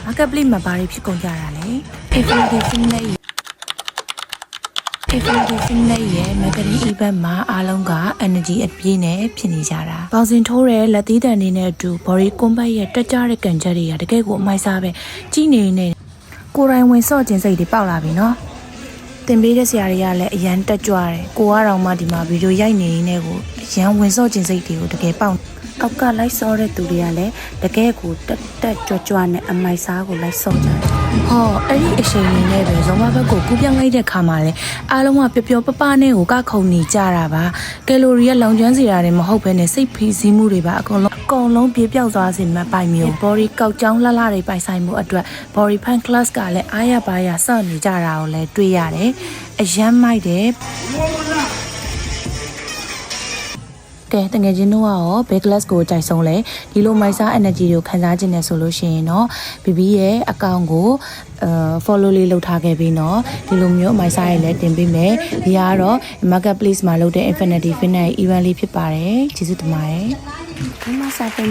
marketplace မှာဘာတွေဖြစ်ကုန်ကြတာလဲ Affiliation နဲ့ရဲ့ marketing event မှာအားလုံးက energy အပြည့်နဲ့ဖြစ်နေကြတာပေါင်စင်ထိုးတဲ့လက်သီးတန်တွေနဲ့အတူ body combat ရဲ့တက်ကြတဲ့ကန်ချက်တွေကတကယ်ကိုအမိုက်စားပဲကြီးနေနေကိုယ်တိုင်ဝင်စော့ခြင်းစိတ်တွေပေါက်လာပြီနော်တင်ပေးတဲ့ဆရာတွေကလည်းအရန်တက်ကြွတယ်ကိုကတော့မှဒီမှာဗီဒီယိုရိုက်နေနေကိုအရန်ဝင်စော့ခြင်းစိတ်တွေကိုတကယ်ပေါက်အောက်ကလိုက်စောတဲ့သူတွေကလည်းတကယ်ကိုတက်ကြွနဲ့အမိုက်စားကိုလိုက်စော့ကြတယ်ဟောအဲ့ဒီအချိန်လေးနဲ့ပဲဇောမဘက်ကိုကူးပြောင်းလိုက်တဲ့ခါမှာလဲအားလုံးကပျော်ပပနဲ့ကိုကခုံနေကြတာပါကယ်လိုရီရဲ့လောင်ကျွမ်းစရာတွေမဟုတ်ဘဲနဲ့စိတ်ဖိစီးမှုတွေပါအကုန်လုံးပြေပြောက်သွားစေမှပိုင်မျိုး body ကောက်ကြောင်းလှလှတွေပိုင်ဆိုင်မှုအတွက် body fan class ကလည်းအားရပါရစော့နေကြတာကိုလည်းတွေ့ရတယ်အရန်မိုက်တယ်ကဲတကယ်ချင်းတို့ရောဘယ် class ကိုကြိုက်ဆုံးလဲဒီလိုမိုက်စား energy ကိုခံစားခြင်းနဲ့ဆိုလို့ရှိရင်တော့ BB ရဲ့ account ကို follow လေးလုပ်ထားခဲ့ပြီးတော့ဒီလိုမျိုးမိုက်စားရလည်းတင်ပေးမယ်ဒီကတော့ marketplace မှာလုပ်တဲ့ infinity fitness event လေးဖြစ်ပါတယ်ကျေးဇူးတင်ပါတယ်ဒီမှာစတဲ့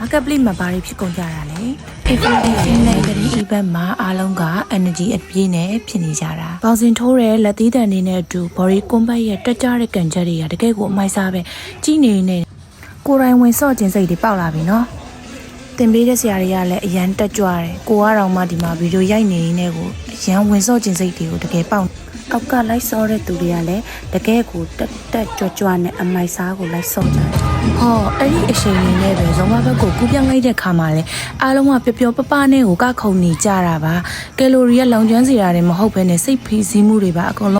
marketplace မှာဘာတွေဖြစ်ကုန်ကြတာလဲ Affiliation နဲ့ event မှာအားလုံးက energy အပြည့်နဲ့ဖြစ်နေကြတာပေါင်စင်ထိုးတဲ့လက်သီးတန်တွေနဲ့အတူ body combat ရဲ့တက်ကြတဲ့ကန်ချက်တွေကတကယ်ကိုအမိုက်စားပဲကြီးနေနေကိုယ်တိုင်ဝင်စော့ခြင်းစိတ်တွေပေါက်လာပြီနော်တင်ပေးတဲ့ဆရာတွေကလည်းအရန်တက်ကြွတယ်ကိုကတော့မှဒီမှာဗီဒီယိုရိုက်နေနေကိုအရန်ဝင်စော့ခြင်းစိတ်တွေကိုတကယ်ပေါက်အောက်ကလိုက်စောတဲ့သူတွေကလည်းတကယ်ကိုတက်ကြွနဲ့အမိုက်စားကိုလိုက်စော့ကြတယ်ဟောအဲ့ဒီအချိန်လေးနဲ့ပဲဇောမဘက်ကိုကူးပြောင်းလိုက်တဲ့ခါမှာလဲအားလုံးကပျော်ပပနဲ့ကိုကခုံနေကြတာပါကယ်လိုရီရဲ့လောင်ကျွမ်းစရာတွေမဟုတ်ဘဲနဲ့စိတ်ဖိစီးမှုတွေပါအကုန်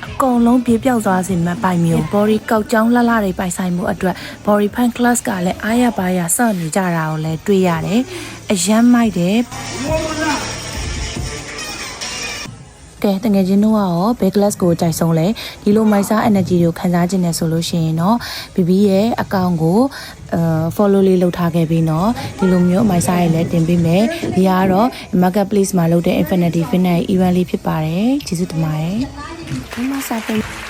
လုံးပြေပြောက်သွားစေမှပိုင်မျိုး body ကောက်ကြောင်းလှလှတွေပိုင်ဆိုင်မှုအတွက် body fan class ကလည်းအားရပါရစော့နေကြတာကိုလည်းတွေ့ရတယ်အရန်မိုက်တယ်ကဲတကယ်ချင်းတို့ရောဘယ် class ကိုကြိုက်ဆုံးလဲဒီလိုမိုက်စား energy ကိုခံစားခြင်းနဲ့ဆိုလို့ရှိရင်တော့ BB ရဲ့ account ကိုfollow လေးလုပ်ထားခဲ့ပြီးတော့ဒီလိုမျိုးမိုက်စားရလည်းတင်ပေးမယ်ဒီကတော့ marketplace မှာလုပ်တဲ့ infinity fitness event လေးဖြစ်ပါတယ်ကျေးဇူးတင်ပါတယ်ဒီမှာစတဲ့